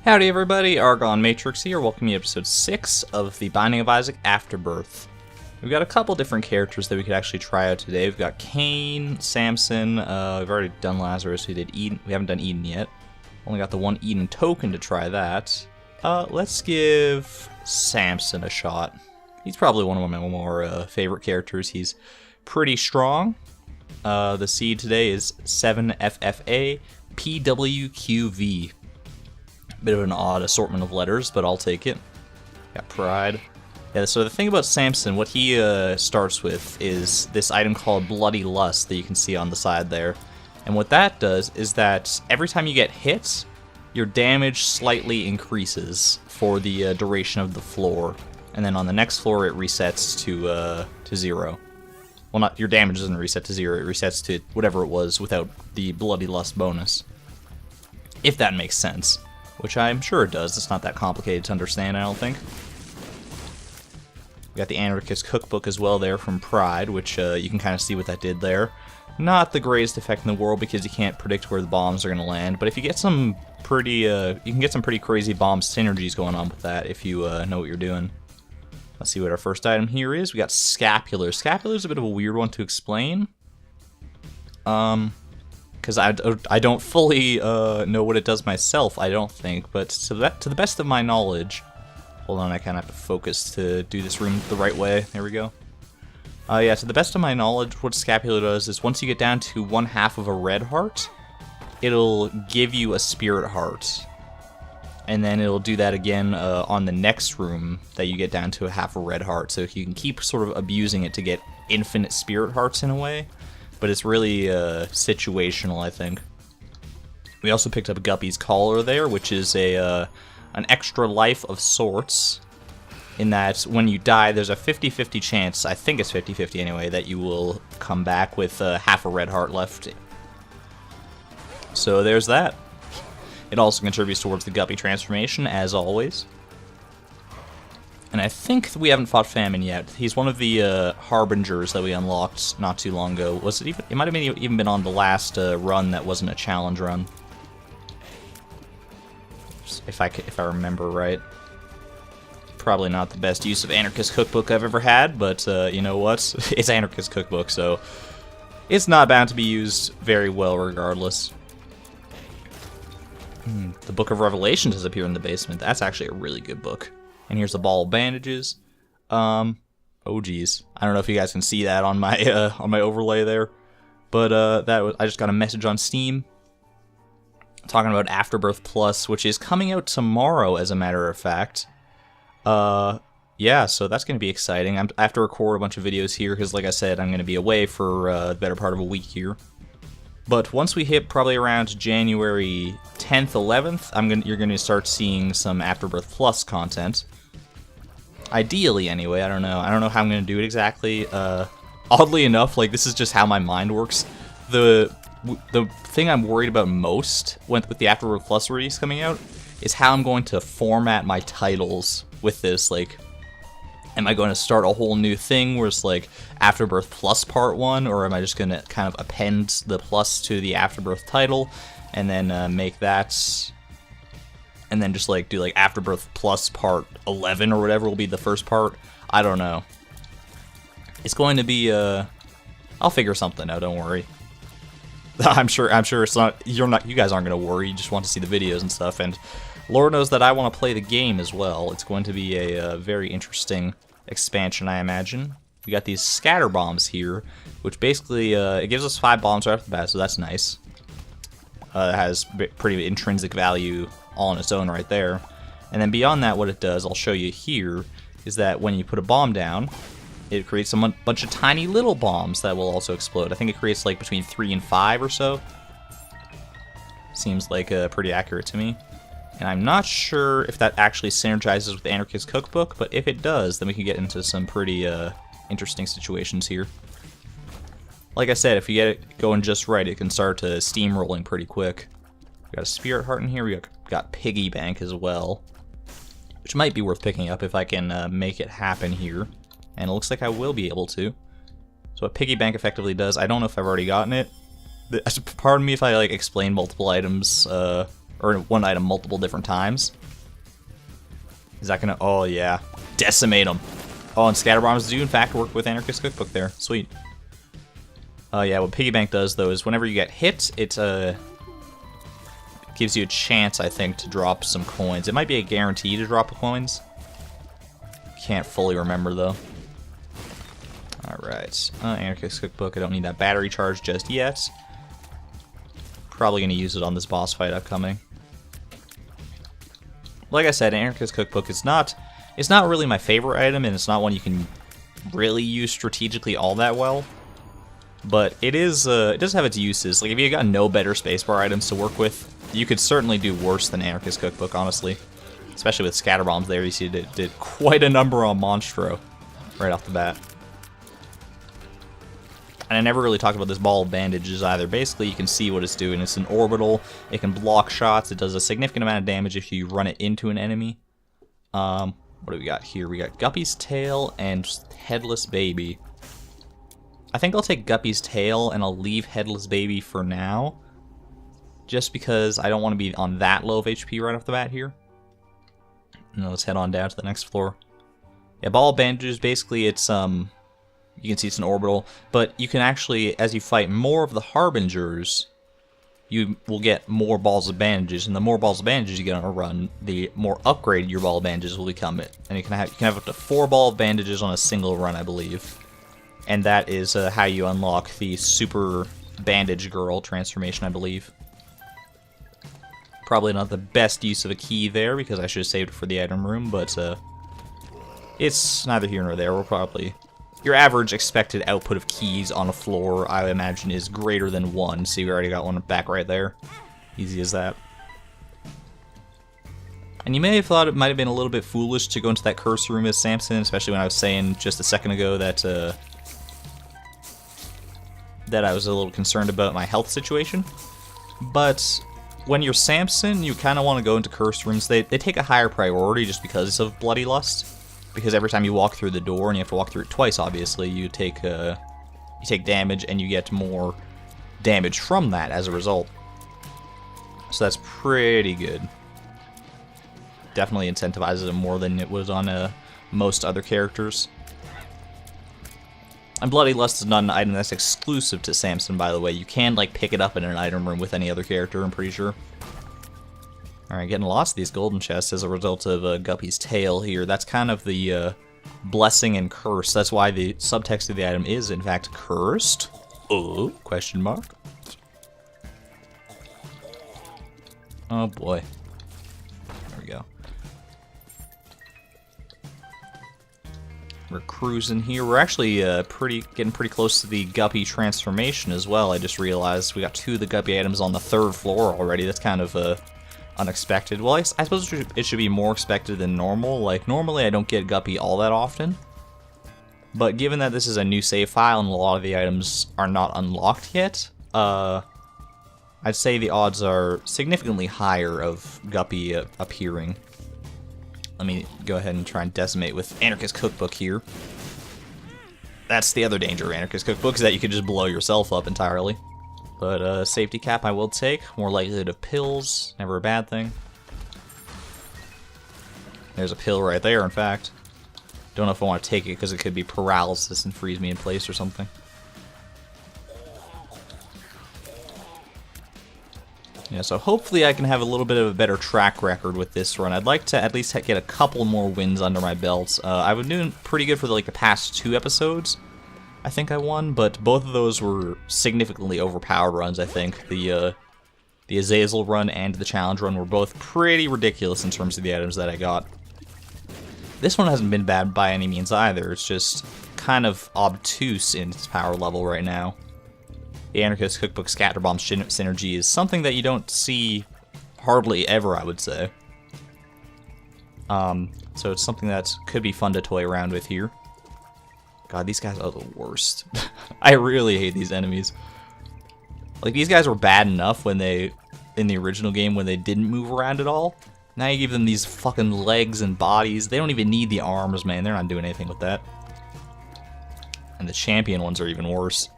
Howdy everybody, ArgonMatrix here, welcome you to episode 6 of the Binding of Isaac Afterbirth. We've got a couple different characters that we could actually try out today. We've got Cain, Samson, we've already done Lazarus, we haven't done Eden yet. Only got the one Eden token to try that. Let's give Samson a shot. He's probably one of my more favorite characters. He's pretty strong. The seed today is 7FFA PWQV. Bit of an odd assortment of letters, but I'll take it. Got pride. Yeah, so the thing about Samson, what he starts with is this item called Bloody Lust that you can see on the side there. And what that does is that every time you get hit, your damage slightly increases for the duration of the floor. And then on the next floor, it resets to 0. Well, not your damage doesn't reset to 0, it resets to whatever it was without the Bloody Lust bonus. If that makes sense. Which I'm sure it does. It's not that complicated to understand, I don't think. We got the Anarchist Cookbook as well there from Pride, which you can kind of see what that did there. Not the greatest effect in the world because you can't predict where the bombs are going to land, but if you get some pretty, you can get some pretty crazy bomb synergies going on with that if you know what you're doing. Let's see what our first item here is. We got Scapular. Scapular is a bit of a weird one to explain. Because I don't fully know what it does myself, I don't think, but to the best of my knowledge... Hold on, I kind of have to focus to do this room the right way. There we go. Yeah, to the best of my knowledge, what Scapular does is once you get down to 1/2 of a red heart, it'll give you a spirit heart. And then it'll do that again on the next room that you get down to 1/2 a red heart, so you can keep sort of abusing it to get infinite spirit hearts in a way. But it's really situational, I think. We also picked up Guppy's Collar there, which is an extra life of sorts, in that when you die, there's a 50-50 chance, I think it's 50-50 anyway, that you will come back with 1/2 a red heart left. So there's that. It also contributes towards the Guppy transformation, as always. And I think we haven't fought Famine yet. He's one of the Harbingers that we unlocked not too long ago. Was it even? It might have even been on the last run that wasn't a challenge run. If I remember right. Probably not the best use of Anarchist Cookbook I've ever had, but you know what? It's Anarchist Cookbook, so it's not bound to be used very well regardless. The Book of Revelations has appeared in the basement. That's actually a really good book. And here's the ball of bandages. Oh geez, I don't know if you guys can see that on my overlay there, but I just got a message on Steam talking about Afterbirth Plus, which is coming out tomorrow, as a matter of fact. Yeah, so that's going to be exciting. I have to record a bunch of videos here because, like I said, I'm going to be away for the better part of a week here. But once we hit probably around January 10th, 11th, you're going to start seeing some Afterbirth Plus content. Ideally, anyway. I don't know how I'm going to do it exactly. Oddly enough, like, this is just how my mind works. The thing I'm worried about most with the Afterbirth Plus release coming out is how I'm going to format my titles with this. Like, am I going to start a whole new thing where it's like Afterbirth Plus Part 1, or am I just going to kind of append the plus to the Afterbirth title and then make that, and then just like do like Afterbirth Plus Part 11 or whatever will be the first part? I don't know. It's going to be I'll figure something out, don't worry. I'm sure it's not, you guys aren't going to worry, you just want to see the videos and stuff, and Lord knows that I want to play the game as well. It's going to be a very interesting expansion, I imagine. We got these scatter bombs here, which basically, it gives us 5 bombs right off the bat, so that's nice. It has pretty intrinsic value all on its own right there. And then beyond that, what it does, I'll show you here, is that when you put a bomb down, it creates a bunch of tiny little bombs that will also explode. I think it creates like between 3 and 5 or so. Seems like pretty accurate to me. And I'm not sure if that actually synergizes with Anarchist Cookbook, but if it does, then we can get into some pretty interesting situations here. Like I said, if you get it going just right, it can start steamrolling pretty quick. We got a Spirit Heart in here, we got Piggy Bank as well, which might be worth picking up if I can make it happen here. And it looks like I will be able to. So what Piggy Bank effectively does, I don't know if I've already gotten it. Pardon me if I like explain multiple items, or or one item multiple different times. Is that gonna... Oh, yeah. Decimate them. Oh, and scatter bombs do, in fact, work with Anarchist Cookbook there. Sweet. Yeah, what Piggy Bank does, though, is whenever you get hit, it gives you a chance, I think, to drop some coins. It might be a guarantee to drop coins. Can't fully remember, though. Alright. Anarchist Cookbook. I don't need that battery charge just yet. Probably going to use it on this boss fight upcoming. Like I said, Anarchist Cookbook is not really my favorite item, and it's not one you can really use strategically all that well. But it is, it does have its uses. Like, if you got no better spacebar items to work with, you could certainly do worse than Anarchist Cookbook, honestly. Especially with scatter bombs there, you see it did quite a number on Monstro right off the bat. And I never really talked about this ball of bandages either. Basically, you can see what it's doing. It's an orbital, it can block shots, it does a significant amount of damage if you run it into an enemy. What do we got here? We got Guppy's Tail and Headless Baby. I think I'll take Guppy's Tail and I'll leave Headless Baby for now. Just because I don't want to be on that low of HP right off the bat here. Now let's head on down to the next floor. Yeah, ball of bandages, basically it's, you can see it's an orbital, but you can actually, as you fight more of the Harbingers, you will get more balls of bandages, and the more balls of bandages you get on a run, the more upgraded your ball of bandages will become. And you can have up to 4 ball of bandages on a single run, I believe. And that is how you unlock the Super Bandage Girl transformation, I believe. Probably not the best use of a key there, because I should have saved it for the item room, but it's neither here nor there. We'll probably... Your average expected output of keys on a floor, I imagine, is greater than 1. See, we already got one back right there. Easy as that. And you may have thought it might have been a little bit foolish to go into that curse room as Samson, especially when I was saying just a second ago that that I was a little concerned about my health situation. But when you're Samson, you kind of want to go into curse rooms. They take a higher priority just because of Bloody Lust. Because every time you walk through the door, and you have to walk through it twice, obviously, you take damage, and you get more damage from that as a result. So that's pretty good. Definitely incentivizes it more than it was on most other characters. And Bloody Lust is not an item that's exclusive to Samson, by the way. You can, like, pick it up in an item room with any other character, I'm pretty sure. Alright, getting lost of these golden chests as a result of Guppy's Tail here. That's kind of the blessing and curse. That's why the subtext of the item is, in fact, cursed. Oh, question mark. Oh boy. There we go. We're cruising here. We're actually getting pretty close to the Guppy transformation as well. I just realized we got 2 of the Guppy items on the 3rd floor already. That's kind of unexpected. Well, I suppose it should be more expected than normal. Like, normally I don't get Guppy all that often. But given that this is a new save file and a lot of the items are not unlocked yet, I'd say the odds are significantly higher of Guppy appearing. Let me go ahead and try and decimate with Anarchist Cookbook here. That's the other danger of Anarchist Cookbook, is that you could just blow yourself up entirely. But safety cap I will take. More likelihood of pills, never a bad thing. There's a pill right there, in fact. Don't know if I want to take it because it could be paralysis and freeze me in place or something. Yeah, so hopefully I can have a little bit of a better track record with this run. I'd like to at least get a couple more wins under my belt. I've been doing pretty good for the past 2 episodes. I think I won, but both of those were significantly overpowered runs, I think. The Azazel run and the challenge run were both pretty ridiculous in terms of the items that I got. This one hasn't been bad by any means either. It's just kind of obtuse in its power level right now. The Anarchist Cookbook Scatterbomb synergy is something that you don't see hardly ever, I would say. So it's something that could be fun to toy around with here. God, these guys are the worst. I really hate these enemies. Like, these guys were bad enough when in the original game, when they didn't move around at all. Now you give them these fucking legs and bodies. They don't even need the arms, man. They're not doing anything with that. And the champion ones are even worse.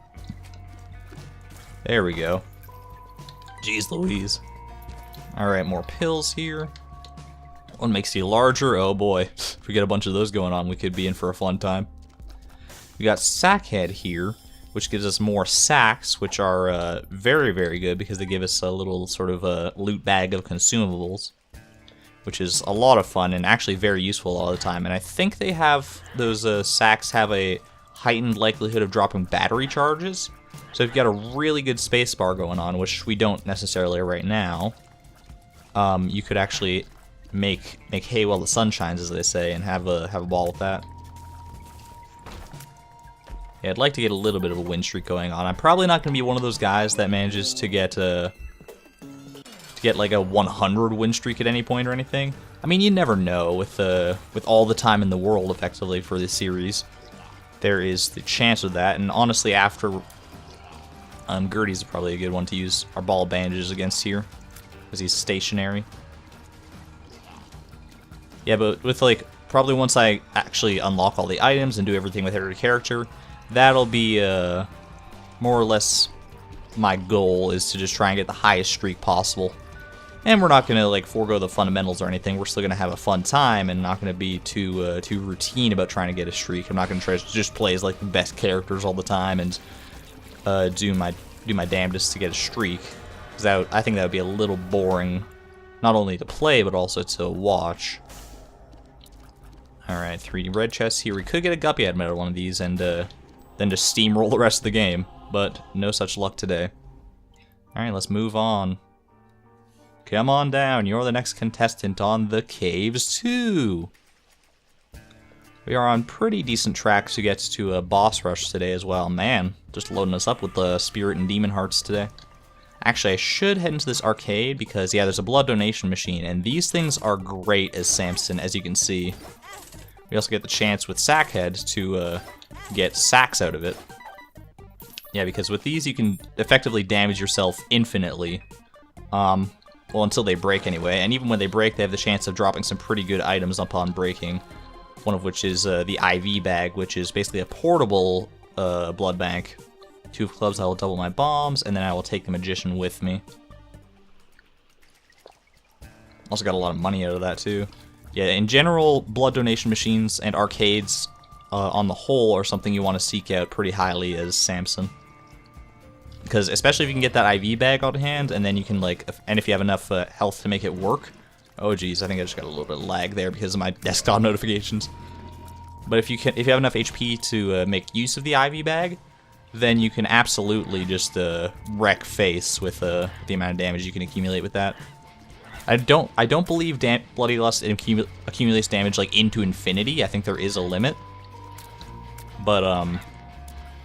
There we go. Jeez Louise. Alright, more pills here. One makes you larger. Oh boy. If we get a bunch of those going on, we could be in for a fun time. We got Sackhead here, which gives us more sacks, which are very, very good because they give us a little sort of a loot bag of consumables, which is a lot of fun and actually very useful all the time. And I think they have, those sacks have a heightened likelihood of dropping battery charges. So if you've got a really good spacebar going on, which we don't necessarily right now, you could actually make hay while the sun shines, as they say, and have a ball with that. Yeah, I'd like to get a little bit of a win streak going on. I'm probably not going to be one of those guys that manages to get like a 100 win streak at any point or anything. I mean, you never know with all the time in the world, effectively, for this series. There is the chance of that, and honestly, after Gertie's probably a good one to use our ball bandages against here, because he's stationary. Yeah, but with like, probably once I actually unlock all the items and do everything with every character, that'll be more or less my goal, is to just try and get the highest streak possible. And we're not going to like forego the fundamentals or anything. We're still going to have a fun time and not going to be too routine about trying to get a streak. I'm not going to try to just play as like the best characters all the time and do my damnedest to get a streak, because I think that would be a little boring, not only to play but also to watch. Alright, 3D red chests here. We could get a guppy head out of one of these and then just steamroll the rest of the game, but no such luck today. Alright, let's move on. Come on down, you're the next contestant on the Caves 2. We are on pretty decent tracks to get to a boss rush today as well. Man, just loading us up with the Spirit and Demon Hearts today. Actually, I should head into this arcade because, yeah, there's a blood donation machine, and these things are great as Samson, as you can see. We also get the chance with Sackhead to get sacks out of it. Yeah, because with these you can effectively damage yourself infinitely. Well, until they break anyway. And even when they break, they have the chance of dropping some pretty good items upon breaking. One of which is the IV bag, which is basically a portable blood bank. 2 of clubs, I will double my bombs, and then I will take the magician with me. Also got a lot of money out of that too. Yeah, in general, blood donation machines and arcades on the whole are something you want to seek out pretty highly as Samson. Because especially if you can get that IV bag on hand, and then you can like, and if you have enough health to make it work. Oh geez, I think I just got a little bit of lag there because of my desktop notifications. But if you have enough HP to make use of the IV bag, then you can absolutely just wreck face with the amount of damage you can accumulate with that. I don't believe Bloody Lust accumulates damage like into infinity. I think there is a limit, but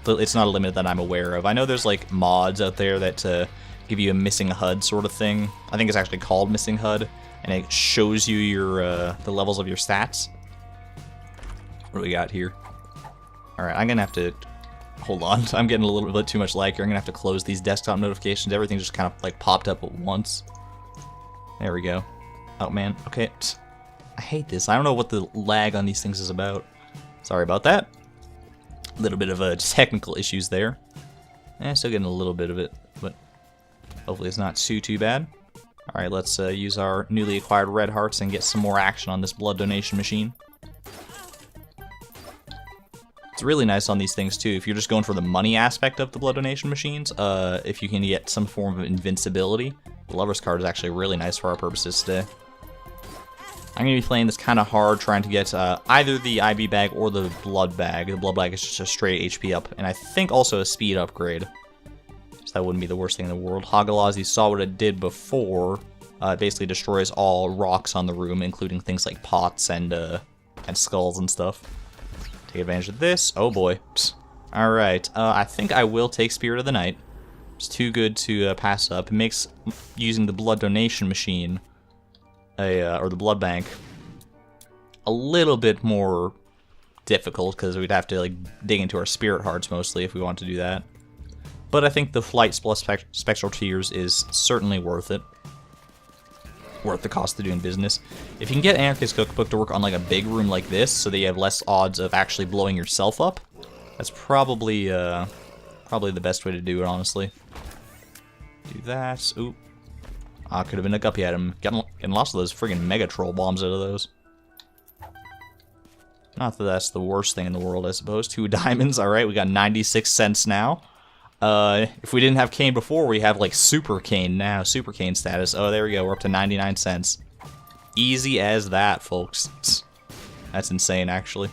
it's not a limit that I'm aware of. I know there's like mods out there that give you a missing HUD sort of thing. I think it's actually called missing HUD, and it shows you your the levels of your stats. What do we got here? All right, I'm gonna have to hold on. I'm getting a little bit too much lag here. I'm gonna have to close these desktop notifications. Everything just kind of like popped up at once. There we go. Oh man, okay. I hate this. I don't know what the lag on these things is about. Sorry about that. A little bit of technical issues there. Still getting a little bit of it, but hopefully it's not too bad. Alright, let's use our newly acquired red hearts and get some more action on this blood donation machine. It's really nice on these things too, if you're just going for the money aspect of the blood donation machines, if you can get some form of invincibility. The Lover's card is actually really nice for our purposes today. I'm going to be playing this kind of hard, trying to get either the IV bag or the blood bag. The blood bag is just a straight HP up, and I think also a speed upgrade. So that wouldn't be the worst thing in the world. Hagalazi, you saw what it did before. It basically destroys all rocks on the room, including things like pots and skulls and stuff. Take advantage of this. Oh boy. Alright, I think I will take Spirit of the Night. It's too good to pass up. It makes using the blood donation machine, or the blood bank, a little bit more difficult, because we'd have to like dig into our spirit hearts mostly if we want to do that. But I think the Flight plus Spectral Tears is certainly worth it. Worth the cost of doing business. If you can get Anarchist Cookbook to work on like a big room like this, so that you have less odds of actually blowing yourself up, that's probably the best way to do it, honestly. Do that. Oop. Ah, could have been a guppy item. Getting lots of those friggin' mega troll bombs out of those. Not that that's the worst thing in the world, I suppose. 2 diamonds. Alright, we got 96 cents now. If we didn't have Cane before, we have, like, Super Cane now. Super Cane status. Oh, there we go. We're up to 99 cents. Easy as that, folks. That's insane, actually.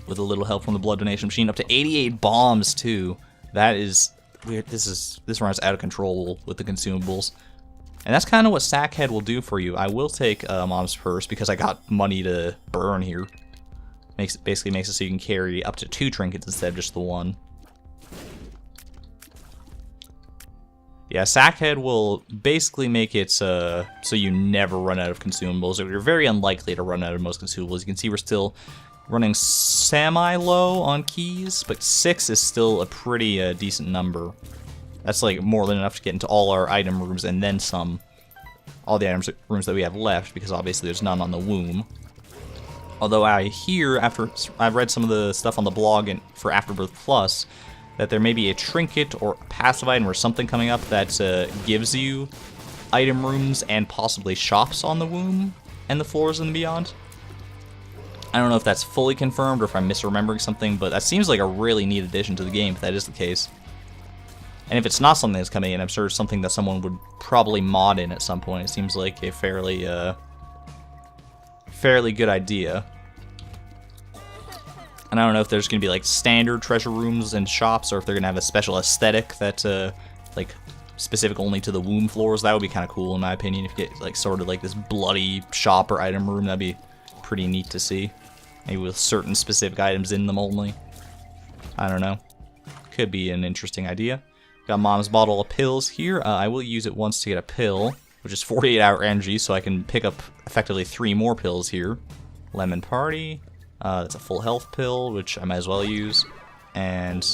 With a little help from the blood donation machine. Up to 88 bombs, too. That is weird. This runs out of control with the consumables. And that's kind of what Sackhead will do for you. I will take Mom's Purse because I got money to burn here. Basically makes it so you can carry up to 2 trinkets instead of just the 1. Yeah, Sackhead will basically make it so you never run out of consumables. You're very unlikely to run out of most consumables. You can see we're still running semi-low on keys, but 6 is still a pretty decent number. That's like more than enough to get into all our item rooms and then some. All the item rooms that we have left, because obviously there's none on the womb. Although I hear, after I've read some of the stuff on the blog for Afterbirth Plus, that there may be a trinket or a passive item or something coming up that gives you item rooms and possibly shops on the womb and the floors and beyond. I don't know if that's fully confirmed or if I'm misremembering something, but that seems like a really neat addition to the game if that is the case. And if it's not something that's coming in, I'm sure it's something that someone would probably mod in at some point. It seems like a fairly good idea. And I don't know if there's going to be like standard treasure rooms and shops, or if they're going to have a special aesthetic that's like specific only to the womb floors. That would be kind of cool in my opinion. If you get like sort of like this bloody shop or item room, that'd be pretty neat to see. Maybe with certain specific items in them only. I don't know. Could be an interesting idea. Got Mom's bottle of pills here. I will use it once to get a pill, which is 48-hour energy, so I can pick up effectively 3 more pills here. Lemon Party. That's a full health pill, which I might as well use. And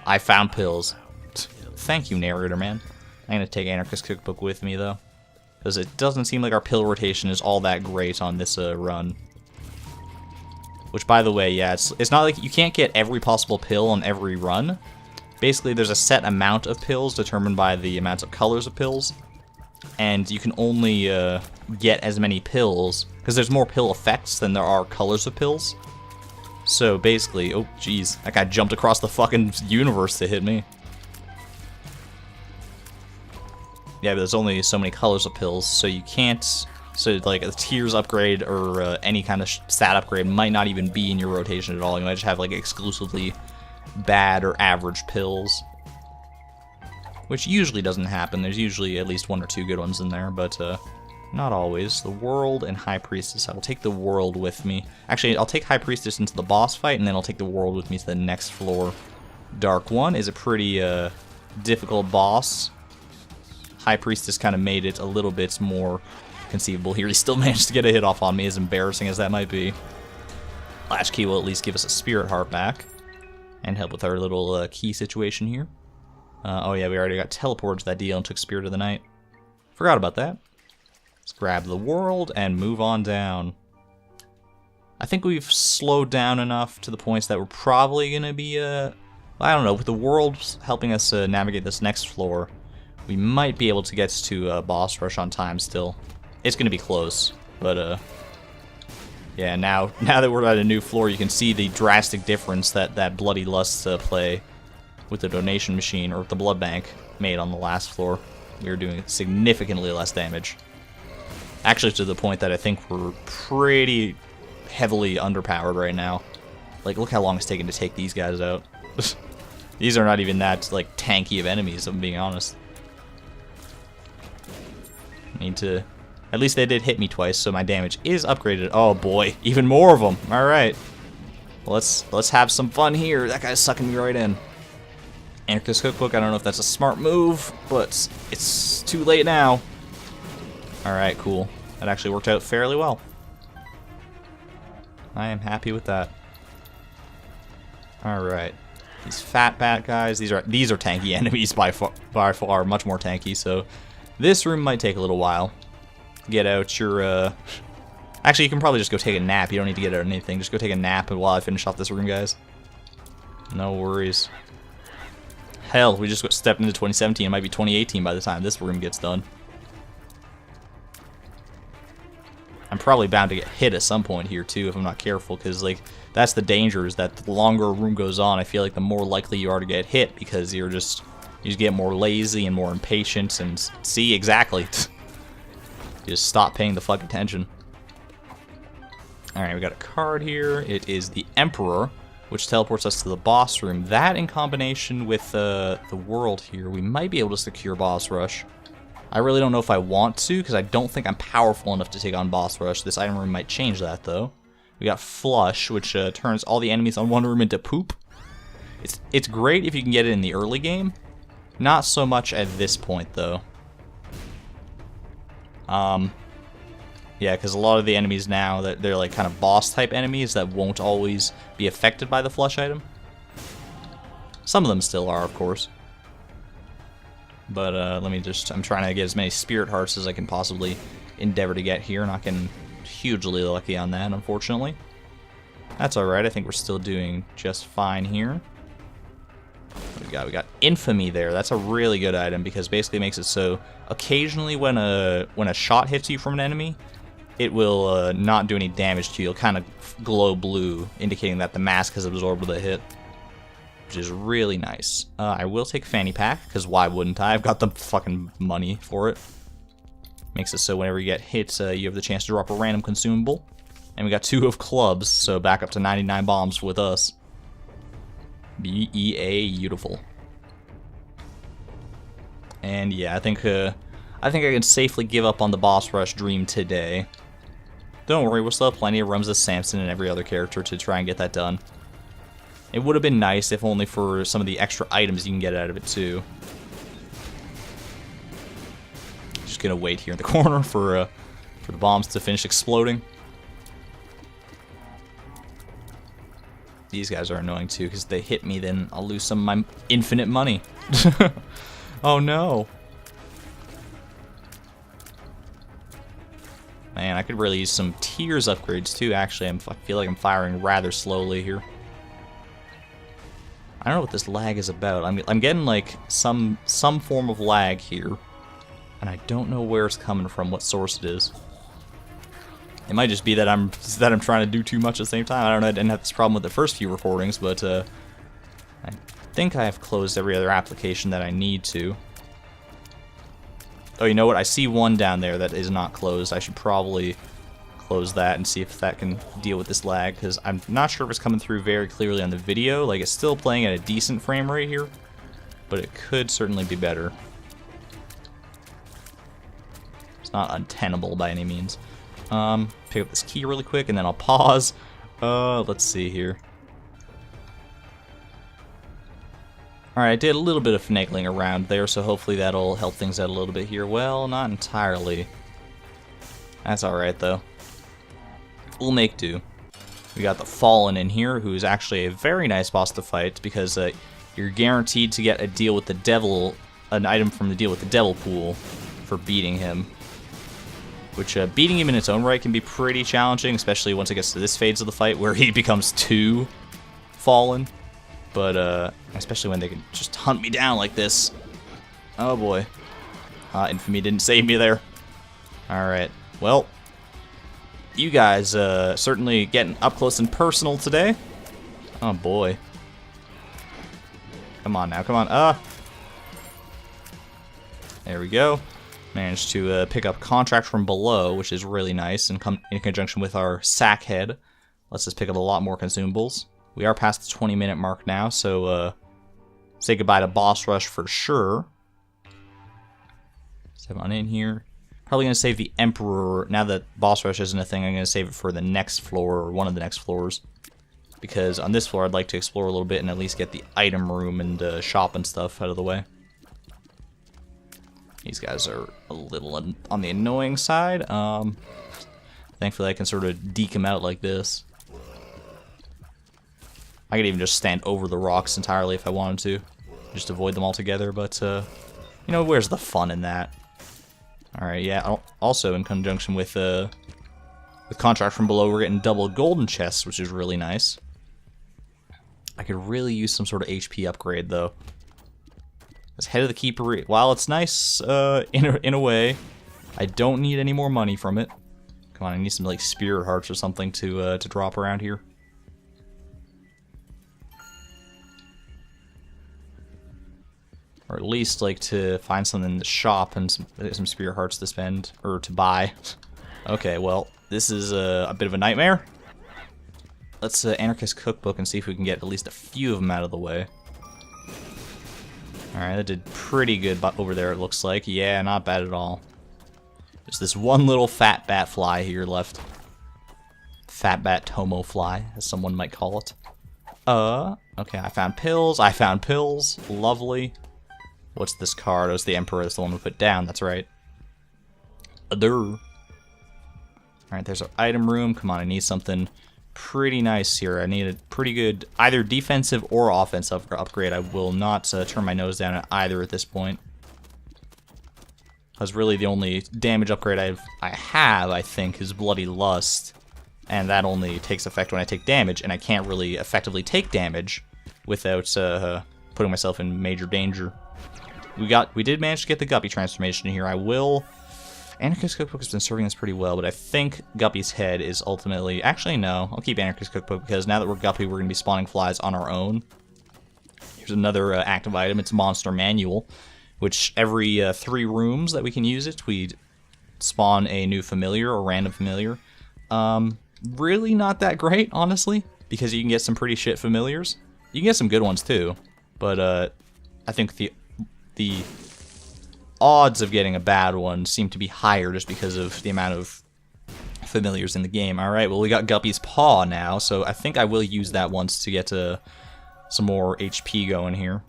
I found pills. Thank you, narrator man. I'm going to take Anarchist Cookbook with me, though. Because it doesn't seem like our pill rotation is all that great on this run. Which, by the way, yeah, it's not like you can't get every possible pill on every run. Basically, there's a set amount of pills determined by the amounts of colors of pills. And you can only get as many pills, because there's more pill effects than there are colors of pills. So basically, oh jeez, that guy jumped across the fucking universe to hit me. Yeah, but there's only so many colors of pills, so you can't... So like a tiers upgrade or any kind of stat upgrade might not even be in your rotation at all. You might just have like exclusively bad or average pills. Which usually doesn't happen. There's usually at least 1 or 2 good ones in there, but not always. The World and High Priestess. I will take the World with me. Actually, I'll take High Priestess into the boss fight, and then I'll take the World with me to the next floor. Dark 1 is a pretty difficult boss. High Priestess kind of made it a little bit more conceivable here. He still managed to get a hit off on me, as embarrassing as that might be. Latchkey will at least give us a Spirit Heart back, and help with our little key situation here. Oh yeah, we already got teleported to that deal and took Spirit of the Night. Forgot about that. Let's grab the World and move on down. I think we've slowed down enough to the points that we're probably going to be, I don't know, with the World helping us navigate this next floor, we might be able to get to boss rush on time still. It's going to be close, but yeah, now that we're at a new floor, you can see the drastic difference that Bloody Lust play with the donation machine, or with the blood bank, made on the last floor. We were doing significantly less damage. Actually, to the point that I think we're pretty heavily underpowered right now. Like, look how long it's taken to take these guys out. These are not even that, like, tanky of enemies, if I'm being honest. Need to... At least they did hit me twice, so my damage is upgraded. Oh boy, even more of them. All right, let's have some fun here. That guy's sucking me right in. Anarchist Cookbook. I don't know if that's a smart move, but it's too late now. All right, cool. That actually worked out fairly well. I am happy with that. All right, these fat bat guys. These are tanky enemies by far, much more tanky. So this room might take a little while. Get out your, Actually, you can probably just go take a nap. You don't need to get out anything. Just go take a nap while I finish off this room, guys. No worries. Hell, we just stepped into 2017. It might be 2018 by the time this room gets done. I'm probably bound to get hit at some point here too if I'm not careful, because like that's the danger, is that the longer a room goes on, I feel like the more likely you are to get hit, because you just get more lazy and more impatient. And see, exactly. Just stop paying the fuck attention. Alright, we got a card here. It is the Emperor, which teleports us to the boss room. That, in combination with the world here, we might be able to secure boss rush. I really don't know if I want to, because I don't think I'm powerful enough to take on boss rush. This item room might change that, though. We got Flush, which turns all the enemies on one room into poop. It's great if you can get it in the early game. Not so much at this point, though. Yeah, because a lot of the enemies now, they're like kind of boss-type enemies that won't always be affected by the Flush item. Some of them still are, of course. But let me just, I'm trying to get as many Spirit Hearts as I can possibly endeavor to get here. Not getting hugely lucky on that, unfortunately. That's alright, I think we're still doing just fine here. What we got Infamy there. That's a really good item, because basically it makes it so occasionally when a shot hits you from an enemy, it will not do any damage to you. It'll kind of glow blue, indicating that the mask has absorbed the hit, which is really nice. I will take Fanny Pack, because why wouldn't I? I've got the fucking money for it. Makes it so whenever you get hit, you have the chance to drop a random consumable. And we got 2 of clubs, so back up to 99 bombs with us. Beautiful. And yeah, I think I can safely give up on the boss rush dream today. Don't worry, we'll still have plenty of runs as Samson and every other character to try and get that done. It would have been nice if only for some of the extra items you can get out of it too. Just gonna wait here in the corner for the bombs to finish exploding. These guys are annoying too, because if they hit me, then I'll lose some of my infinite money. Oh no. Man, I could really use some Tears upgrades too, actually. I feel like I'm firing rather slowly here. I don't know what this lag is about. I'm getting like some form of lag here, and I don't know where it's coming from, what source it is. It might just be that I'm trying to do too much at the same time. I don't know, I didn't have this problem with the first few recordings, but I think I have closed every other application that I need to. Oh, you know what? I see one down there that is not closed. I should probably close that and see if that can deal with this lag, because I'm not sure if it's coming through very clearly on the video. Like, it's still playing at a decent frame rate here, but it could certainly be better. It's not untenable by any means. Pick up this key really quick, and then I'll pause. Let's see here. Alright, I did a little bit of finagling around there, so hopefully that'll help things out a little bit here. Well, not entirely. That's alright, though. We'll make do. We got the Fallen in here, who's actually a very nice boss to fight, because you're guaranteed to get a deal with the devil, an item from the deal with the devil pool for beating him. Which, beating him in its own right can be pretty challenging, especially once it gets to this phase of the fight where he becomes too fallen. But, especially when they can just hunt me down like this. Oh boy. Infamy didn't save me there. Alright, well, you guys certainly getting up close and personal today. Oh boy. Come on now, come on. There we go. Managed to pick up Contract from Below, which is really nice, and come in conjunction with our sack head. Lets us pick up a lot more consumables. We are past the 20-minute mark now, so say goodbye to boss rush for sure. Step on in here. Probably going to save the Emperor. Now that boss rush isn't a thing, I'm going to save it for the next floor, or one of the next floors. Because on this floor, I'd like to explore a little bit and at least get the item room and shop and stuff out of the way. These guys are a little on the annoying side. Thankfully, I can sort of deke them out like this. I could even just stand over the rocks entirely if I wanted to. Just avoid them altogether, but, you know, where's the fun in that? Alright, yeah, also in conjunction with Contract from Below, we're getting double golden chests, which is really nice. I could really use some sort of HP upgrade, though. As Head of the Keeper, while it's nice in a way, I don't need any more money from it. Come on, I need some like spirit hearts or something to drop around here. Or at least like to find something in the shop and some spirit hearts to spend or to buy. Okay, well, this is a bit of a nightmare. Let's Anarchist Cookbook and see if we can get at least a few of them out of the way. Alright, that did pretty good over there, it looks like. Yeah, not bad at all. There's this one little fat bat fly here left. Fat bat Tomo fly, as someone might call it. Okay, I found pills. Lovely. What's this card? Oh, it's the Emperor. That's the one we put down. That's right. Alright, there's our item room. Come on, I need something pretty nice here. I need a pretty good either defensive or offensive upgrade. I will not turn my nose down at either at this point. Because really the only damage upgrade I have, I think, is Bloody Lust. And that only takes effect when I take damage, and I can't really effectively take damage without putting myself in major danger. We did manage to get the Guppy transformation here. Anarchist Cookbook has been serving us pretty well, but I think Guppy's head is ultimately... Actually, no. I'll keep Anarchist Cookbook because now that we're Guppy, we're going to be spawning flies on our own. Here's another active item. It's Monster Manual, which every 3 rooms that we can use it, we spawn a new familiar or random familiar. Really not that great, honestly, because you can get some pretty shit familiars. You can get some good ones, too, but I think the odds of getting a bad one seem to be higher just because of the amount of familiars in the game. Alright, well, we got Guppy's Paw now, so I think I will use that once to get some more HP going here.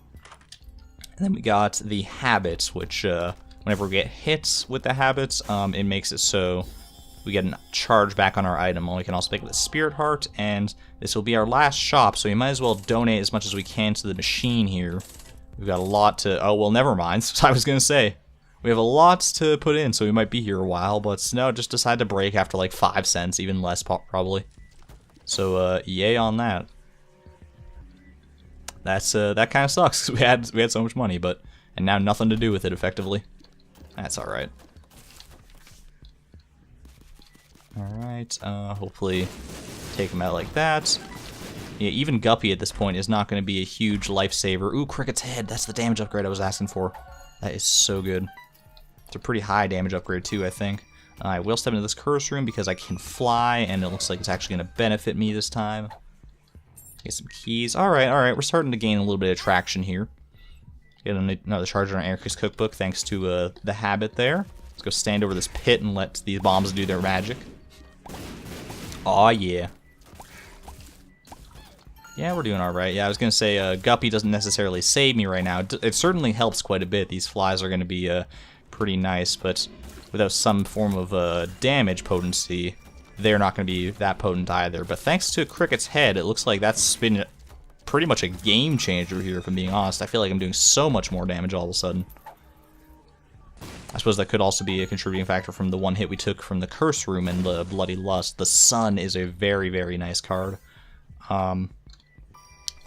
And then we got the Habits, which whenever we get hits with the Habits, it makes it so we get a charge back on our item. We can also pick up the Spirit Heart, and this will be our last shop, so we might as well donate as much as we can to the machine here. We've got a lot to... Oh, well, never mind. I was going to say, we have a lot to put in, so we might be here a while, but no, just decide to break after like 5 cents, even less probably. So, yay on that. That kind of sucks, because we had so much money, and now nothing to do with it, effectively. That's alright. Alright, hopefully take him out like that. Yeah, even Guppy at this point is not going to be a huge lifesaver. Ooh, Cricket's Head, that's the damage upgrade I was asking for. That is so good. It's a pretty high damage upgrade too, I think. I will step into this curse room because I can fly, and it looks like it's actually going to benefit me this time. Get some keys. Alright, we're starting to gain a little bit of traction here. Get another charge on our Anarchist Cookbook thanks to the Habit there. Let's go stand over this pit and let these bombs do their magic. Aw, yeah. Yeah, we're doing alright. Yeah, I was going to say, Guppy doesn't necessarily save me right now. It certainly helps quite a bit. These flies are going to be pretty nice, but without some form of damage potency, they're not going to be that potent either. But thanks to Cricket's Head, it looks like that's been pretty much a game changer here, if I'm being honest. I feel like I'm doing so much more damage all of a sudden. I suppose that could also be a contributing factor from the one hit we took from the Curse Room and the Bloody Lust. The Sun is a very, very nice card. Oh,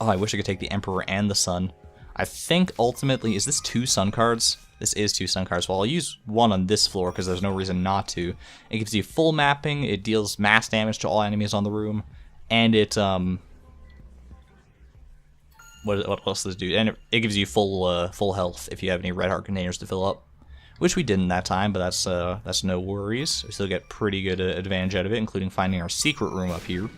I wish I could take the Emperor and the Sun. I think ultimately, is this 2 Sun cards? This is 2 Sun cards. Well, I'll use one on this floor because there's no reason not to. It gives you full mapping, it deals mass damage to all enemies on the room, and it, what else does it do? And it gives you full health if you have any red heart containers to fill up. Which we didn't that time, but that's no worries. We still get pretty good advantage out of it, including finding our secret room up here,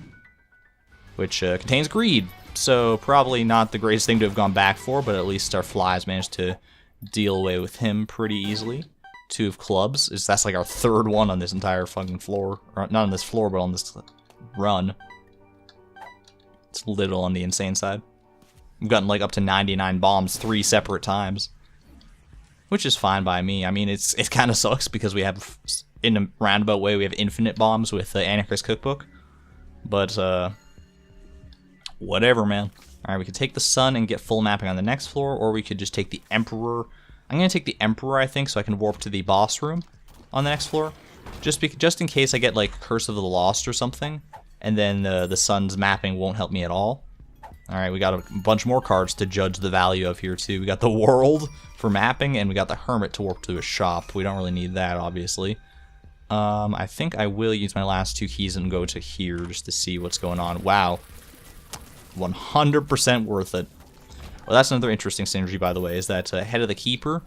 which contains greed. So probably not the greatest thing to have gone back for, but at least our flies managed to deal away with him pretty easily. 2 of clubs. That's like our 3rd one on this entire fucking floor. Or not on this floor, but on this run. It's a little on the insane side. We've gotten like up to 99 bombs 3 separate times. Which is fine by me. I mean, it kind of sucks because we have, in a roundabout way, we have infinite bombs with the Anarchist Cookbook. But, whatever, man. Alright, we could take the Sun and get full mapping on the next floor, or we could just take the Emperor. I'm going to take the Emperor, I think, so I can warp to the boss room on the next floor. Just in case I get, like, Curse of the Lost or something, and then the Sun's mapping won't help me at all. Alright, we got a bunch more cards to judge the value of here, too. We got the World for mapping, and we got the Hermit to warp to a shop. We don't really need that, obviously. I think I will use my last 2 keys and go to here just to see what's going on. Wow. 100% worth it. Well, that's another interesting synergy, by the way, is that Head of the Keeper,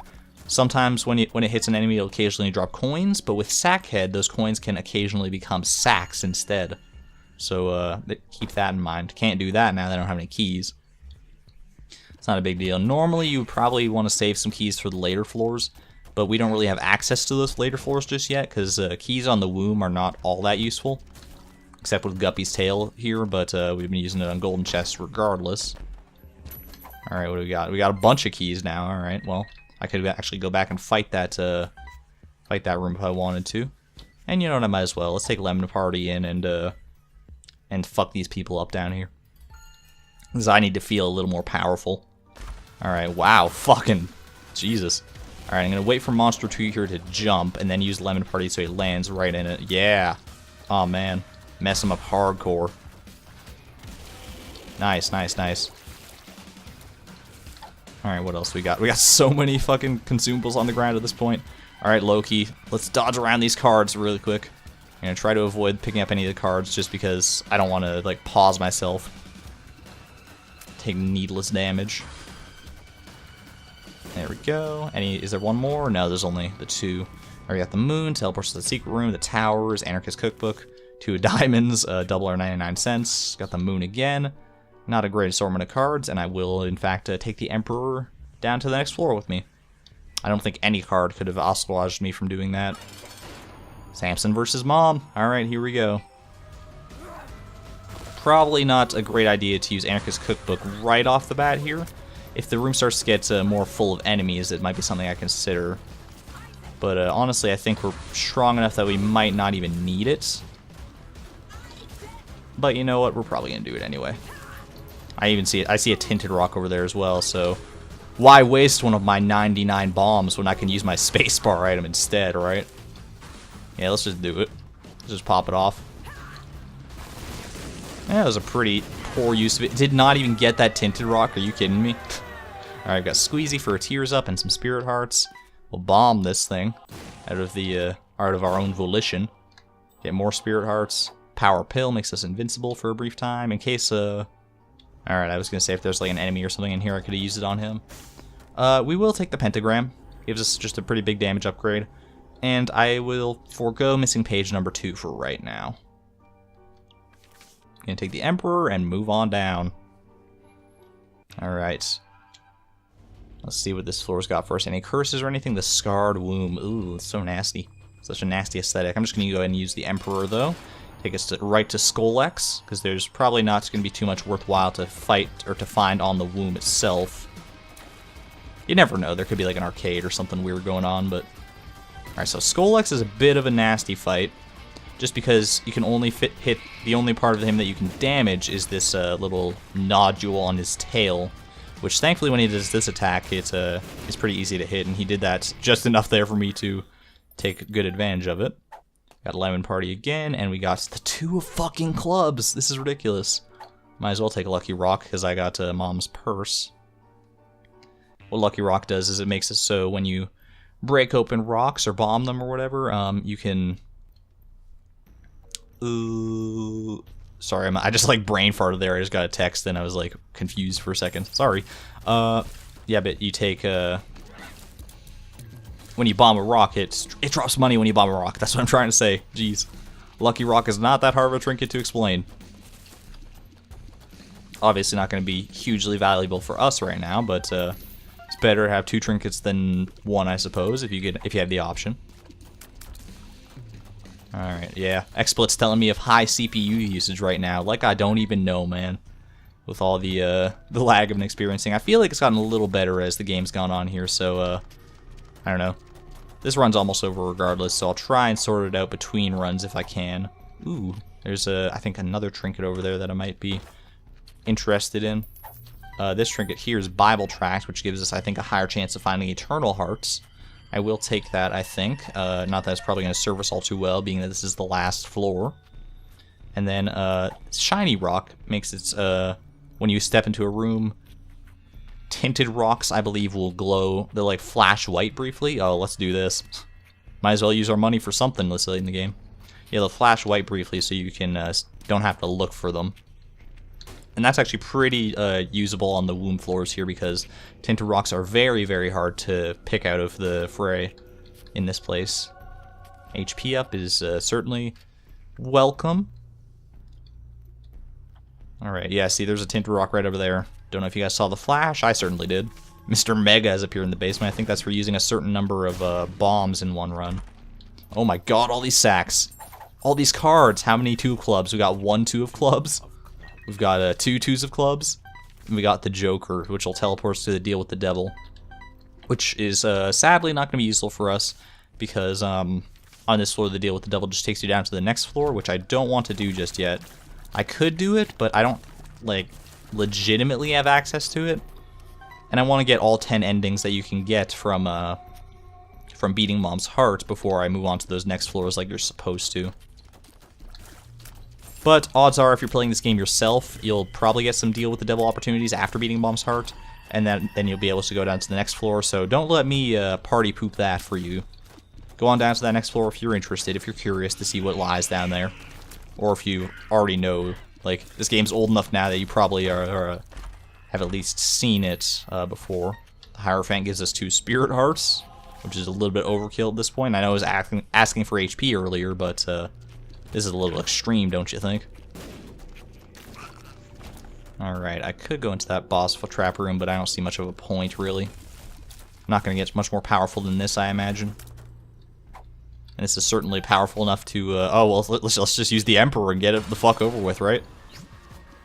sometimes when it hits an enemy, it'll occasionally drop coins, but with Sack Head, those coins can occasionally become sacks instead. So keep that in mind. Can't do that now that I don't have any keys. It's not a big deal. Normally, you would probably want to save some keys for the later floors, but we don't really have access to those later floors just yet, because keys on the womb are not all that useful, except with Guppy's tail here, but we've been using it on golden chests regardless. Alright, what do we got? We got a bunch of keys now. Alright, well, I could actually go back and fight that room if I wanted to. And you know what, I might as well. Let's take Lemon Party in and fuck these people up down here. Because I need to feel a little more powerful. Alright, wow, fucking Jesus. Alright, I'm going to wait for Monster 2 here to jump, and then use Lemon Party so he lands right in it. Yeah. Oh, man. Mess him up hardcore. Nice, nice, nice. Alright, what else we got? We got so many fucking consumables on the ground at this point. Alright, Loki, let's dodge around these cards really quick. I'm going to try to avoid picking up any of the cards just because I don't want to, like, pause myself. Take needless damage. There we go. Is there one more? No, there's only the 2. Alright, we got the moon, teleports to the secret room, the towers, Anarchist Cookbook, 2 diamonds, double or 99 cents. Got the moon again. Not a great assortment of cards, and I will, in fact, take the Emperor down to the next floor with me. I don't think any card could have assuaged me from doing that. Samson versus Mom. Alright, here we go. Probably not a great idea to use Anarchist Cookbook right off the bat here. If the room starts to get more full of enemies, it might be something I consider. But honestly, I think we're strong enough that we might not even need it. But you know what? We're probably going to do it anyway. I see a tinted rock over there as well, so why waste one of my 99 bombs when I can use my spacebar item instead, right? Yeah, let's just do it. Let's just pop it off. Yeah, that was a pretty poor use of it. Did not even get that tinted rock. Are you kidding me? Alright, I've got Squeezy for a Tears Up and some Spirit Hearts. We'll bomb this thing out of our own volition. Get more Spirit Hearts. Power Pill makes us invincible for a brief time in case Alright, I was going to say if there's like an enemy or something in here, I could have used it on him. We will take the Pentagram. Gives us just a pretty big damage upgrade. And I will forego missing page number 2 for right now. Gonna take the Emperor and move on down. Alright. Let's see what this floor's got first. Any curses or anything? The Scarred Womb. Ooh, it's so nasty. Such a nasty aesthetic. I'm just going to go ahead and use the Emperor, though. Take us right to Skull-X, because there's probably not going to be too much worthwhile to fight or to find on the womb itself. You never know. There could be like an arcade or something weird going on, but... Alright, so Skull-X is a bit of a nasty fight, just because you can only hit the only part of him that you can damage is this little nodule on his tail, which thankfully when he does this attack, it's pretty easy to hit, and he did that just enough there for me to take good advantage of it. Got Lemon Party again, and we got the 2 fucking clubs. This is ridiculous. Might as well take a Lucky Rock, because I got Mom's purse. What Lucky Rock does is it makes it so when you break open rocks or bomb them or whatever, you can... Sorry, I just like brain farted there. I just got a text and I was like confused for a second. Sorry. Yeah, but you take... When you bomb a rock, it drops money when you bomb a rock. That's what I'm trying to say. Jeez. Lucky Rock is not that hard of a trinket to explain. Obviously not going to be hugely valuable for us right now, but it's better to have 2 trinkets than 1, I suppose, if you have the option. Alright, yeah. XSplit's telling me of high CPU usage right now. Like I don't even know, man. With all the lag I've been experiencing. I feel like it's gotten a little better as the game's gone on here, so I don't know. This run's almost over regardless, so I'll try and sort it out between runs if I can. Ooh, there's I think another trinket over there that I might be interested in. This trinket here is Bible Tract, which gives us, I think, a higher chance of finding Eternal Hearts. I will take that, I think. Not that it's probably going to serve us all too well, being that this is the last floor. And then Shiny Rock makes its, when you step into a room, tinted rocks, I believe, will glow. They'll like flash white briefly. Oh, let's do this. Might as well use our money for something this late in the game. Yeah, they'll flash white briefly so you can don't have to look for them. And that's actually pretty usable on the womb floors here because tinted rocks are very, very hard to pick out of the fray in this place. HP up is certainly welcome. Alright, yeah, see, there's a tinted rock right over there. Don't know if you guys saw the flash. I certainly did. Mr. Mega has appeared in the basement. I think that's for using a certain number of bombs in one run. Oh my god, all these sacks. All these cards. How many 2 clubs? We got 1 2 of clubs. We've got 2 2s of clubs. And we got the Joker, which will teleport us to the deal with the devil. Which is sadly not going to be useful for us because on this floor the deal with the devil just takes you down to the next floor, which I don't want to do just yet. I could do it, but I don't like legitimately have access to it. And I want to get all 10 endings that you can get from beating Mom's heart before I move on to those next floors like you're supposed to. But odds are, if you're playing this game yourself, you'll probably get some deal with the devil opportunities after beating Mom's heart, and then you'll be able to go down to the next floor. So don't let me party poop that for you. Go on down to that next floor if you're interested, if you're curious to see what lies down there, or if you already know. Like, this game's old enough now that you probably have at least seen it before. The Hierophant gives us 2 spirit hearts, which is a little bit overkill at this point. I know I was asking for HP earlier, but this is a little extreme, don't you think? Alright, I could go into that boss trap room, but I don't see much of a point, really. I'm not going to get much more powerful than this, I imagine. And this is certainly powerful enough to, oh, well, let's just use the Emperor and get it the fuck over with, right?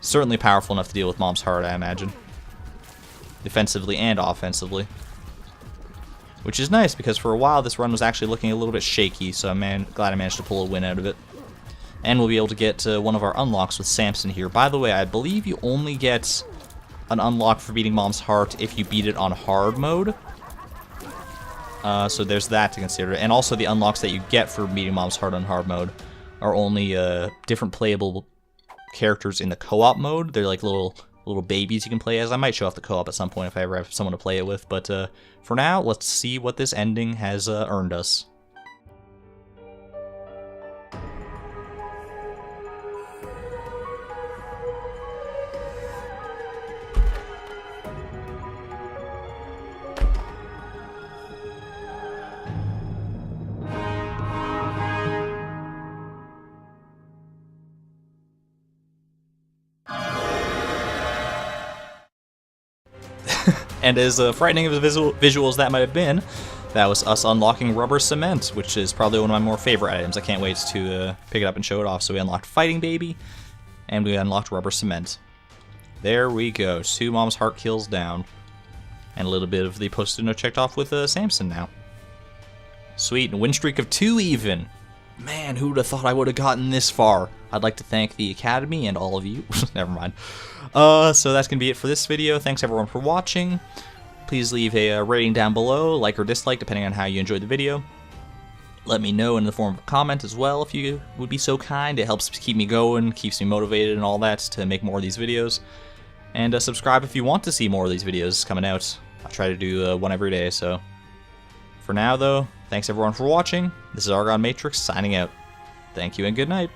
Certainly powerful enough to deal with Mom's heart, I imagine. Defensively and offensively. Which is nice, because for a while this run was actually looking a little bit shaky, so I'm glad I managed to pull a win out of it. And we'll be able to get one of our unlocks with Samson here. By the way, I believe you only get an unlock for beating Mom's heart if you beat it on hard mode. So there's that to consider. And also the unlocks that you get for beating Mom's heart on hard mode are only different playable characters in the co-op mode. They're like little babies you can play as. I might show off the co-op at some point if I ever have someone to play it with. But for now, let's see what this ending has earned us. And as frightening of a visual as that might have been, that was us unlocking rubber cement, which is probably one of my more favorite items. I can't wait to pick it up and show it off. So we unlocked Fighting Baby, and we unlocked rubber cement. There we go. 2 Mom's heart kills down. And a little bit of the post-it note checked off with Samson now. Sweet, and win streak of 2 even. Man, who would have thought I would have gotten this far? I'd like to thank the Academy and all of you. Never mind. So that's going to be it for this video. Thanks everyone for watching. Please leave a rating down below, like or dislike, depending on how you enjoyed the video. Let me know in the form of a comment as well, if you would be so kind. It helps keep me going, keeps me motivated and all that to make more of these videos. And subscribe if you want to see more of these videos coming out. I try to do one every day, so... For now, though, thanks everyone for watching. This is ArgonMatrix signing out. Thank you and good night.